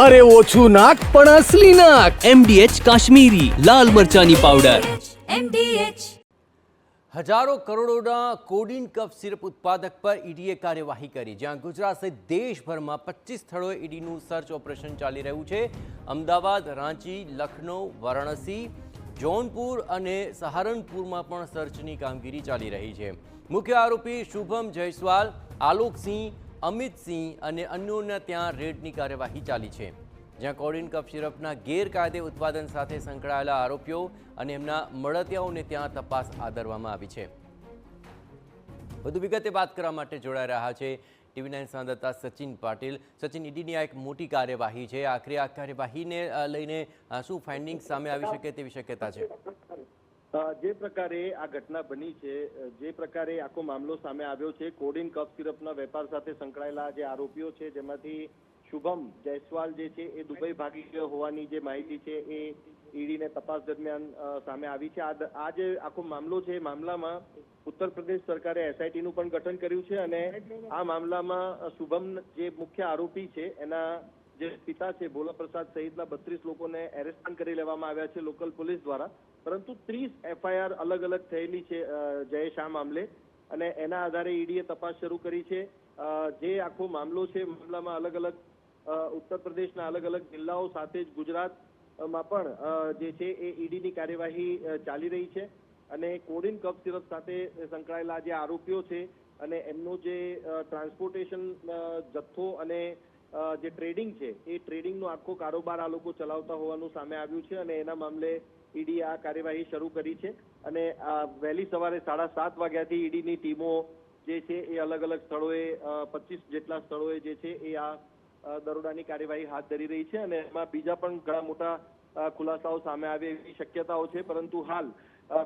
અરે ઓછું નાક પણ અસલી નાક. MDH કાશ્મીરી લાલ મરચાની પાવડર. MDH. હજારો કરોડોના કોડિન કફ સિરપ ઉત્પાદક પર ઈડીએ કાર્યવાહી કરી, જ્યાં ગુજરાત સહિત દેશભરમાં 25 સ્થળોએ ઈડીનું સર્ચ ઓપરેશન ચાલી રહ્યું છે. અમદાવાદ, રાંચી, લખનૌ, વારાણસી, જૌનપુર અને સહારનપુરમાં પણ સર્ચની કામગીરી ચાલી રહી છે. મુખ્ય આરોપી શુભમ જયસ્વાલ, આલોકસિંહ, અમિતસિંહ અને અન્યોના ત્યાં રેડની કાર્યવાહી ચાલી છે, જ્યાં કોડિન કફ સિરપના ગેરકાયદે ઉત્પાદન સાથે સંકળાયેલા આરોપીઓ અને એમના મળતિયાઓને ત્યાં તપાસ આદરવામાં આવી છે. વધુ વિગતે વાત કરવા માટે જોડાઈ રહ્યા છે TV9 સંવાદદાતા સચિન પાટીલ. સચિન, ઈડીની આ એક મોટી કાર્યવાહી છે. આખરે આ કાર્યવાહીને લઈને શું ફાઇન્ડિંગ્સ સામે આવી શકે તેવી શક્યતા છે? જે પ્રકારે આ ઘટના બની છે, જે પ્રકારે આખો મામલો સામે આવ્યો છે, કોડિન કફ સિરપના વેપાર સાથે સંકળાયેલા જે આરોપીઓ છે, જેમાંથી શુભમ જયસ્વાલ જે છે એ દુબઈ ભાગી ગયો હોવાની જે માહિતી છે એ ઈડીને તપાસ દરમિયાન સામે આવી છે. આ જે આખો મામલો છે, મામલામાં ઉત્તર પ્રદેશ સરકારે SITનું પણ ગઠન કર્યું છે અને આ મામલામાં શુભમ જે મુખ્ય આરોપી છે એના જે પિતા છે ભોલા પ્રસાદ સહિતના 32 લોકોને એરેસ્ટ પણ કરી લેવામાં આવ્યા છે લોકલ પોલીસ દ્વારા, પરંતુ 30 FIR અલગ અલગ થયેલી છે જયેશ આ મામલે, અને એના આધારે ઈડીએ તપાસ શરૂ કરી છે. જે આખો મામલો છે, મામલામાં અલગ અલગ ઉત્તર પ્રદેશના અલગ અલગ જિલ્લાઓ સાથે જ ગુજરાતમાં પણ જે છે એ ઈડીની કાર્યવાહી ચાલી રહી છે. અને કોડિન કફ સિરપ સાથે સંકળાયેલા જે આરોપીઓ છે અને એમનો જે ટ્રાન્સપોર્ટેશન જથ્થો અને જે ટ્રેડિંગ છે એ ટ્રેડિંગનો આખો કારોબાર આ લોકો ચલાવતા હોવાનું સામે આવ્યું છે અને એના મામલે ઈડીએ આ કાર્યવાહી શરૂ કરી છે. અને વહેલી સવારે 7:30 વાગ્યાથી ઈડીની ટીમો જે છે એ અલગ અલગ સ્થળોએ 25 જેટલા સ્થળોએ જે છે એ આ દરોડાની કાર્યવાહી હાથ ધરી રહી છે અને એમાં બીજા પણ ઘણા મોટા ખુલાસાઓ સામે આવે એવી શક્યતાઓ છે. પરંતુ હાલ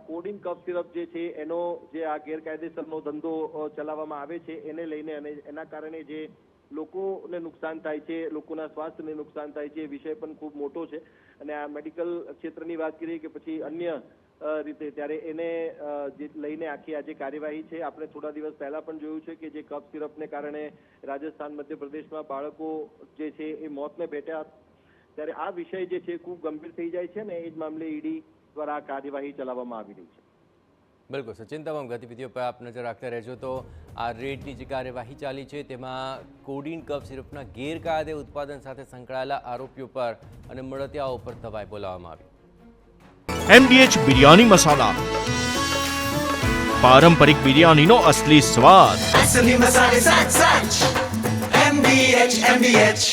કોડિન કફ સિરપ જે છે એનો જે આ ગેરકાયદેસરનો ધંધો ચલાવવામાં આવે છે એને લઈને અને એના કારણે જે લોકોને નુકસાન થાય છે, લોકોના સ્વાસ્થ્યને નુકસાન થાય છે, એ વિષય પણ ખૂબ મોટો છે. અને આ મેડિકલ ક્ષેત્રની વાત કરીએ કે પછી અન્ય રીતે, ત્યારે એને જે લઈને આખી આ જે કાર્યવાહી છે, આપણે થોડા દિવસ પહેલા પણ જોયું છે કે જે કફ સિરપને કારણે રાજસ્થાન, મધ્યપ્રદેશમાં બાળકો જે છે એ મોતને ભેટ્યા, ત્યારે આ વિષય જે છે ખૂબ ગંભીર થઈ જાય છે ને એ જ મામલે ઈડી દ્વારા આ કાર્યવાહી ચલાવવામાં આવી રહી છે. બિલકુલ સચિન, તમામ ગતિવિધિઓ પર આપ નજર રાખતા રહેજો. તો આ રેડની જે કાર્યવાહી ચાલી છે તેમાં કોડિન કફ સિરપના ગેરકાયદે ઉત્પાદન સાથે સંકળાયેલા આરોપીઓ પર અને મળતિયાઓ પર તવાઈ બોલાવવામાં આવી. MDH બિરયાની મસાલા, પારંપરિક બિરયાનીનો અસલી સ્વાદ. असली मसाले साच MDH